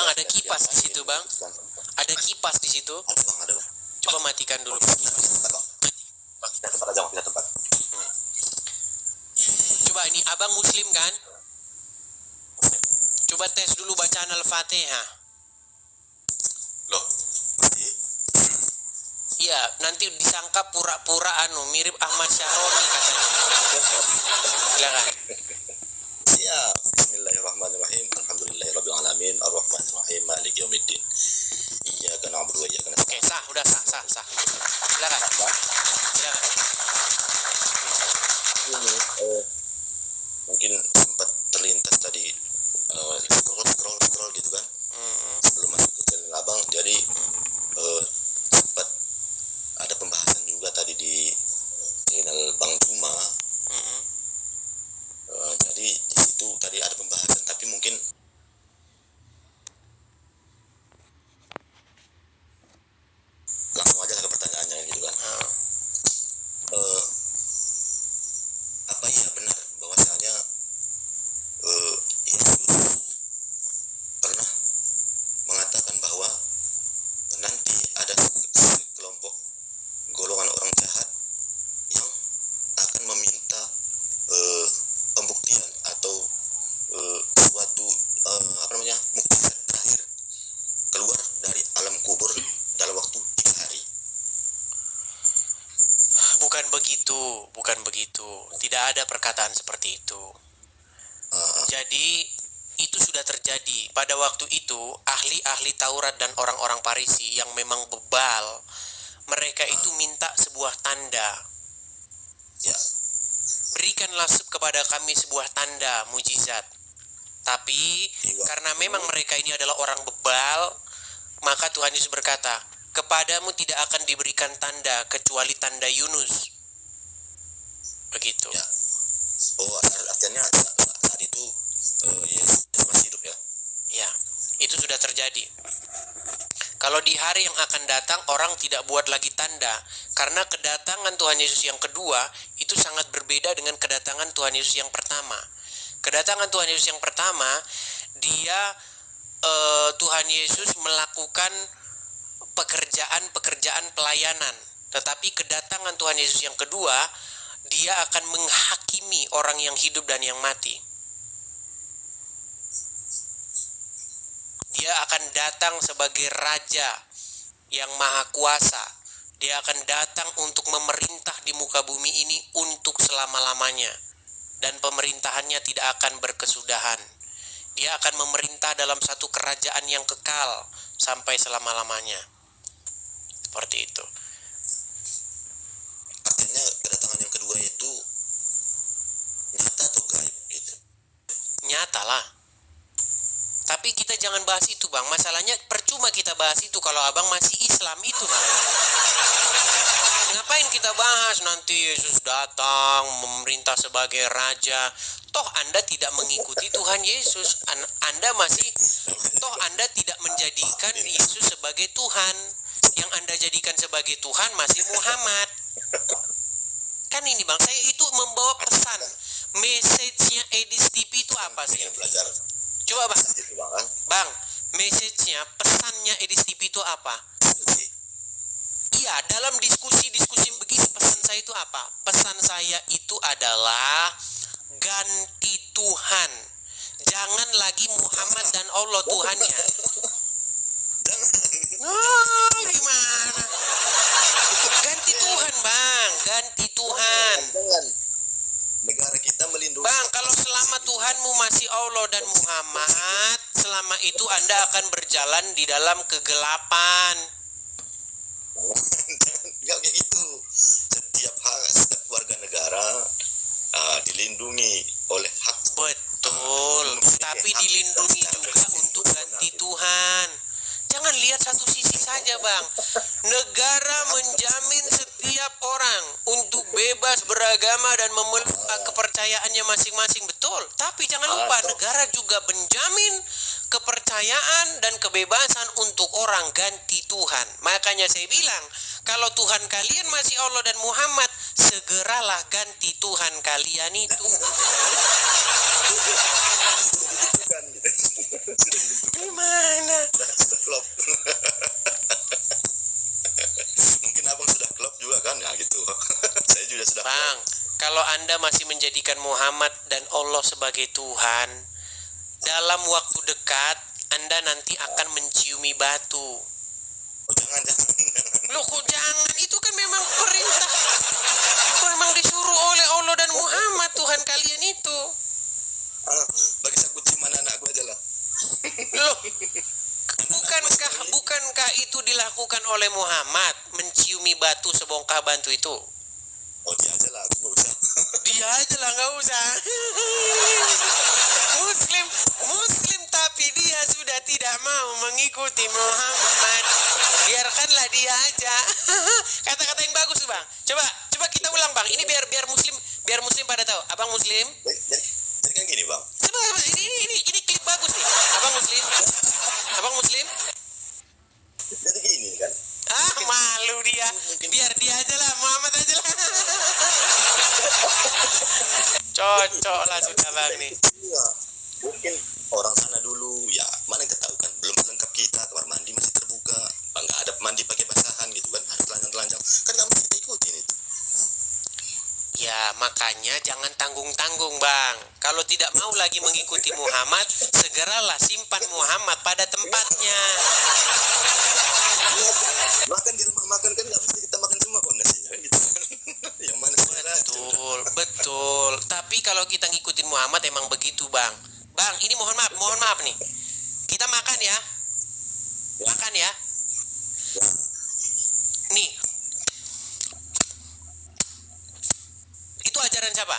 ada kipas di situ, Bang. Ada kipas di situ. Ada bang. Coba matikan dulu. Kita tempat aja, kita tempat. Coba ini abang muslim kan? Coba tes dulu bacaan Al-Fatihah. Loh, Iya, nanti disangka pura-pura mirip Ahmad Syahromi katanya. Silakan. siap. Bismillahirrahmanirrahim. Alhamdulillahirabbil alamin. Arrahmanirrahim. Maliki yaumiddin. Iyyaka na'budu wa iyyaka nasta'in. Oke, udah sah. Silakan. Ini mungkin sempat terlintas tadi scroll gitu kan. Sebelum masuk ke channel abang, jadi sempat ada pembahasan juga tadi di channel Bang Juma. Jadi di situ tadi ada pembahasan, tapi mungkin langsung aja ke pertanyaannya gitu kan. Apa ya benar bahwasanya Yesus pernah mengatakan bahwa nanti ada sekelompok golongan orang jahat yang akan meminta pembuktian atau suatu mukjizat terakhir keluar dari alam kubur dalam waktu 3 hari. Bukan begitu. Tidak ada perkataan seperti itu. Jadi itu sudah terjadi. Pada waktu itu ahli-ahli Taurat dan orang-orang Farisi yang memang bebal, mereka itu minta sebuah tanda. Ya. Berikanlah kepada kami sebuah tanda mujizat. Tapi karena memang mereka ini adalah orang bebal, maka Tuhan Yesus berkata, kepadamu tidak akan diberikan tanda kecuali tanda Yunus. Begitu. Ya. Oh, artinya saat itu Yesus masih hidup ya? Ya, itu sudah terjadi. Kalau di hari yang akan datang orang tidak buat lagi tanda, karena kedatangan Tuhan Yesus yang kedua itu sangat berbeda dengan kedatangan Tuhan Yesus yang pertama. Kedatangan Tuhan Yesus yang pertama, Tuhan Yesus melakukan pekerjaan pelayanan. Tetapi kedatangan Tuhan Yesus yang kedua, dia akan menghakimi orang yang hidup dan yang mati. Dia akan datang sebagai raja yang maha kuasa. Dia akan datang untuk memerintah di muka bumi ini untuk selama-lamanya. Dan pemerintahannya tidak akan berkesudahan. Dia akan memerintah dalam satu kerajaan yang kekal sampai selama-lamanya. Seperti itu. Artinya kedatangan yang kedua itu nyata atau gaib gitu? Nyata lah. Tapi kita jangan bahas itu, Bang. Masalahnya percuma kita bahas itu kalau abang masih Islam itu, Bang. Ngapain kita bahas nanti Yesus datang memerintah sebagai raja? Toh Anda tidak mengikuti Tuhan Yesus. Anda tidak menjadikan Yesus sebagai Tuhan. Yang Anda jadikan sebagai Tuhan masih Muhammad. Kan ini, Bang, saya itu membawa pesan. Message-nya Edis TV itu apa sih? Belajar. Coba, Bang. Itu bang. Bang, message-nya, pesannya Edis TV itu apa? Iya, dalam diskusi begini pesan saya itu apa? Pesan saya itu adalah ganti Tuhan. Jangan lagi Muhammad dan Allah Tuhannya. Gimana? Ganti Tuhan, Bang. Ganti Tuhan. Jangan. Negara kita melindungi. Bang, kalau selama Tuhanmu masih Allah dan Muhammad, selama itu Anda akan berjalan di dalam kegelapan. Enggak kayak gitu. Setiap warga negara dilindungi oleh hak. Betul, tapi dilindungi juga untuk ganti Tuhan. Jangan lihat satu sisi saja, Bang. Negara menjamin setiap orang untuk bebas beragama dan memeluk kepercayaannya masing-masing, betul. Tapi jangan lupa, negara juga menjamin kepercayaan dan kebebasan untuk orang ganti Tuhan. Makanya saya bilang, kalau Tuhan kalian masih Allah dan Muhammad, segeralah ganti Tuhan kalian itu. Gimana? Sudah klop. Mungkin abang sudah klop juga kan ya gitu. Saya juga sudah Bang, kalau Anda masih menjadikan Muhammad dan Allah sebagai Tuhan, dalam waktu dekat Anda nanti akan menciumi batu. Oh, jangan. Loh kok jangan? Itu kan memang perintah. Memang disuruh oleh Allah dan Muhammad, Tuhan kalian itu. Bagi saya kunci mana anak gue aja lah. Loh, bukankah itu dilakukan oleh Muhammad, menciumi batu sebongkah batu itu? Oh, dia aja lah, aku nggak usah. Dia aja lah, nggak usah. Muslim tapi dia sudah tidak mau mengikuti Muhammad. Biarkanlah dia aja. Kata-kata yang bagus tuh, Bang. Coba kita ulang, Bang. Ini biar muslim pada tahu. Abang Muslim. Jadi kan gini, Bang. Coba ini klip bagus nih. Abang Muslim. Jadi gini kan. Malu dia. Biar dia aja lah, Muhammad aja lah. Cocok lah sudah, Bang nih. Ya, mungkin orang sana dulu ya, mana kita tahu kan, belum lengkap kita, kamar mandi masih terbuka, nggak ada mandi pakai basahan gitu kan, harus telanjang kan, nggak mesti kita ikutin itu. Ya makanya jangan tanggung-tanggung, Bang. Kalau tidak mau lagi mengikuti Muhammad, segeralah simpan Muhammad pada tempatnya. Makan di rumah makan kan nggak mesti kita makan semua kok nasinya kan gitu. Yang mana selera. Betul. Tapi kalau kita ngikutin Muhammad emang begitu, Bang. Bang, ini mohon maaf nih. Kita makan ya. Makan ya. Nih. Itu ajaran siapa?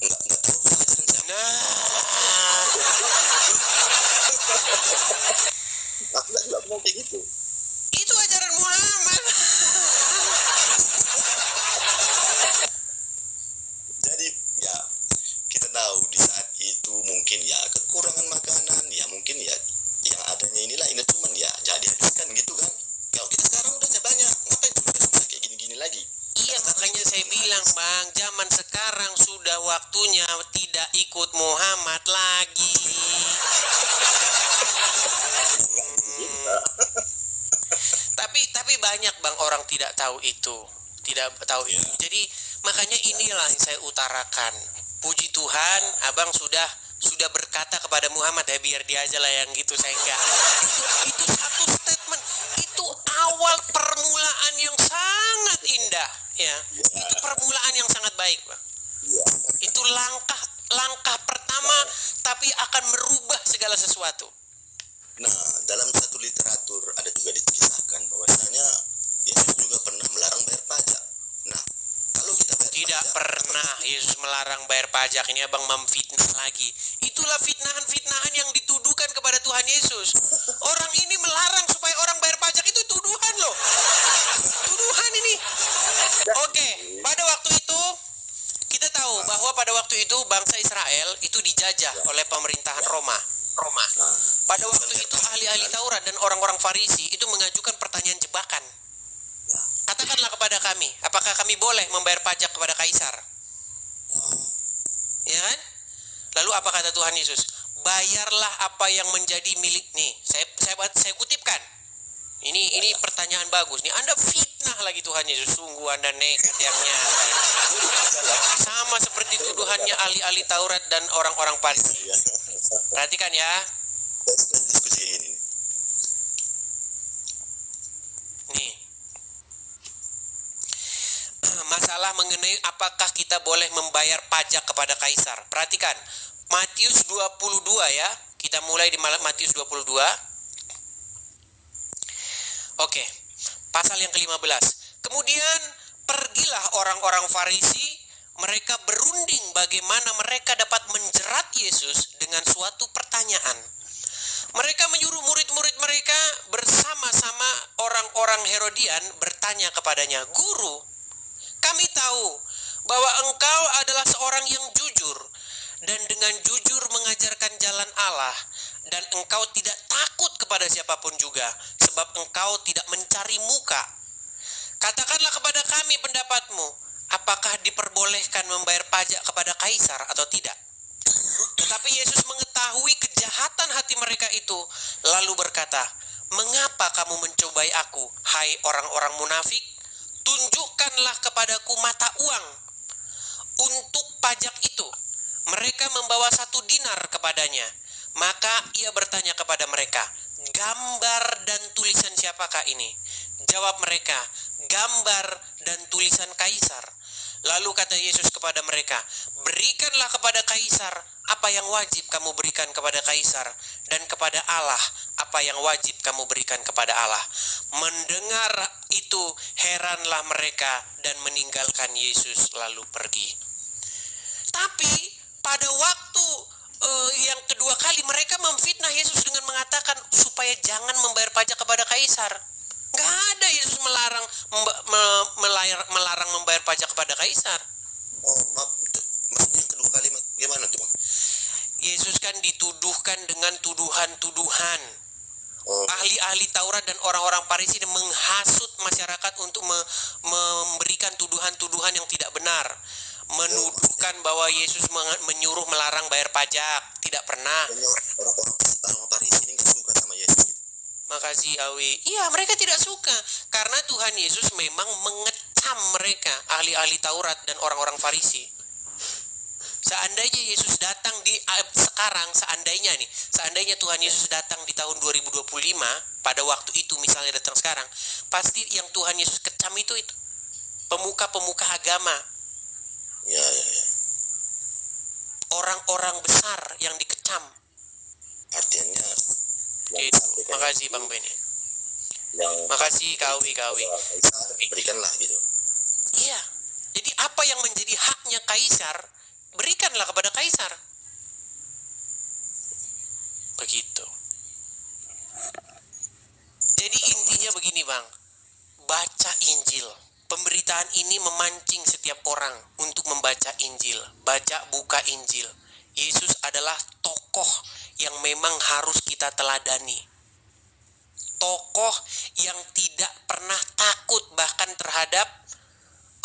Nggak tahu ajaran siapa. Nah. Aku nggak mau kayak gitu. Itu ajaran Muhammad. Jadi ya kita tahu di saat itu mungkin ya kekurangan makanan, ya mungkin ya yang adanya inilah ini cuman ya jadi habiskan gitu kan. Kalau kita sekarang udah banyak, ngapain susah kayak gini-gini lagi? Iya, makanya saya bilang, Bang, zaman sekarang sudah waktunya tidak ikut Muhammad lagi. Tapi banyak, Bang, orang tidak tahu itu. Tidak tahu itu. Jadi makanya inilah yang saya utarakan. Puji Tuhan, Abang sudah berkata kepada Muhammad, ya biar dia aja lah yang gitu, saya enggak. Itu satu statement. Itu awal permulaan yang sangat indah, ya. Itu permulaan yang sangat baik, Bang. Itu langkah pertama, tapi akan merubah segala sesuatu. Nah, dalam satu literatur ada juga dikisahkan bahwasanya Yesus juga pernah melarang bayar pajak. Nah, kalau kita bayar Tidak pajak, pernah Yesus melarang bayar pajak. Ini Abang memfitnah lagi. Itulah fitnahan yang dituduhkan kepada Tuhan Yesus. Orang ini melarang supaya orang bayar pajak, itu tuduhan loh. Tuduhan ini. Oke, pada waktu itu kita tahu bahwa pada waktu itu bangsa Israel itu dijajah oleh pemerintahan Roma. Pada waktu itu ahli-ahli Taurat dan orang-orang Farisi itu mengajukan pertanyaan jebakan. Katakanlah kepada kami, apakah kami boleh membayar pajak kepada Kaisar? Ya kan? Lalu apa kata Tuhan Yesus? Bayarlah apa yang menjadi milik nih. Saya kutipkan. Ini pertanyaan bagus nih. Anda fitnah lagi Tuhan Yesus. Sungguh Anda nekat yang nyata. Sama seperti tuduhannya ahli-ahli Taurat dan orang-orang Farisi. Perhatikan ya. diskusi ini. Nih. Masalah mengenai apakah kita boleh membayar pajak kepada Kaisar. Perhatikan. Matius 22 ya. Kita mulai di Matius 22. Oke. Pasal yang ke-15. Kemudian pergilah orang-orang Farisi, mereka berunding bagaimana mereka dapat menjerat Yesus dengan suatu pertanyaan. Mereka menyuruh murid-murid mereka bersama-sama orang-orang Herodian bertanya kepadanya, "Guru, kami tahu bahwa engkau adalah seorang yang jujur dan dengan jujur mengajarkan jalan Allah, dan engkau tidak takut kepada siapapun juga, sebab engkau tidak mencari muka. Katakanlah kepada kami pendapatmu, apakah diperbolehkan membayar pajak kepada Kaisar atau tidak?" Tapi Yesus mengetahui kejahatan hati mereka itu, lalu berkata, "Mengapa kamu mencobai aku, hai orang-orang munafik? Tunjukkanlah kepadaku mata uang untuk pajak itu." Mereka membawa 1 dinar kepadanya. Maka ia bertanya kepada mereka, "Gambar dan tulisan siapakah ini?" Jawab mereka, "Gambar dan tulisan Kaisar." Lalu kata Yesus kepada mereka, "Berikanlah kepada Kaisar apa yang wajib kamu berikan kepada Kaisar, dan kepada Allah apa yang wajib kamu berikan kepada Allah." Mendengar itu, heranlah mereka dan meninggalkan Yesus lalu pergi. Tapi pada waktu yang kedua kali mereka memfitnah Yesus dengan mengatakan supaya jangan membayar pajak kepada Kaisar. Gak ada Yesus melarang membayar pajak kepada Kaisar. Oh, maaf. Maksudnya yang kedua kali gimana tuh, Bang? Yesus kan dituduhkan dengan tuduhan-tuduhan. Oh, Ahli-ahli Taurat dan orang-orang Farisi menghasut masyarakat untuk memberikan tuduhan-tuduhan yang tidak benar. Menuduhkan bahwa Yesus menyuruh melarang bayar pajak. Tidak pernah. orang Parisi ini nggak suka sama Yesus gitu. Makasih Awi. Iya, mereka tidak suka karena Tuhan Yesus memang mengecam mereka, ahli-ahli Taurat dan orang-orang Farisi. Seandainya Yesus datang seandainya Tuhan Yesus datang di tahun 2025, pada waktu itu misalnya datang sekarang, pasti yang Tuhan Yesus kecam itu pemuka-pemuka agama. Ya. Orang-orang besar yang dikecam. Artinya Itu. Makasih Bang Beni. Makasih Kawi. Berikanlah gitu. Iya. Jadi apa yang menjadi haknya Kaisar, berikanlah kepada Kaisar. Begitu. Jadi intinya begini Bang, baca Injil. Pemberitaan ini memancing setiap orang untuk membaca Injil. Buka Injil. Yesus adalah tokoh yang memang harus kita teladani. Tokoh yang tidak pernah takut bahkan terhadap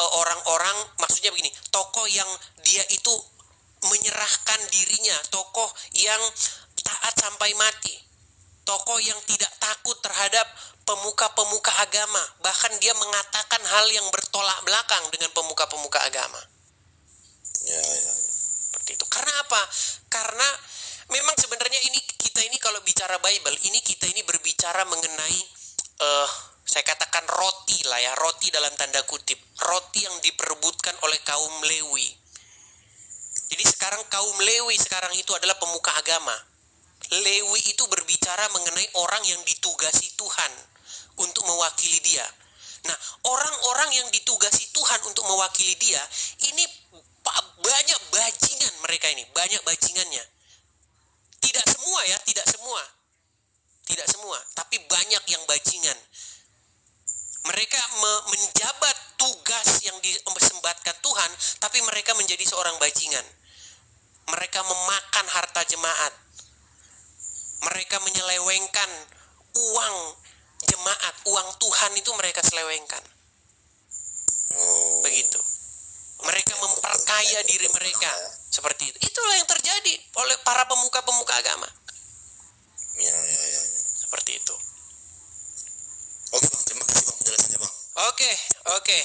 orang-orang, maksudnya begini, tokoh yang dia itu menyerahkan dirinya, tokoh yang taat sampai mati, tokoh yang tidak takut terhadap pemuka-pemuka agama, bahkan dia mengatakan hal yang bertolak belakang dengan pemuka-pemuka agama. Ya. Seperti itu. Karena apa? Karena memang sebenarnya kita ini kalau bicara Bible, kita ini berbicara mengenai saya katakan roti lah ya, roti dalam tanda kutip, roti yang diperebutkan oleh kaum Lewi. Jadi sekarang kaum Lewi sekarang itu adalah pemuka agama. Lewi itu berbicara mengenai orang yang ditugasi Tuhan untuk mewakili dia. Nah, orang-orang yang ditugasi Tuhan untuk mewakili dia, ini banyak bajingan mereka ini, banyak bajingannya. Tidak semua, tapi banyak yang bajingan. Mereka menjabat tugas yang disembatkan Tuhan, tapi mereka menjadi seorang bajingan. Mereka memakan harta jemaat. Mereka menyelewengkan uang jemaat, uang Tuhan itu mereka selewengkan. Begitu. Mereka memperkaya diri mereka seperti itu. Itulah yang terjadi oleh para pemuka-pemuka agama. Ya. Seperti itu. Oke Bang, terima kasih Bang penjelasannya Bang. Oke.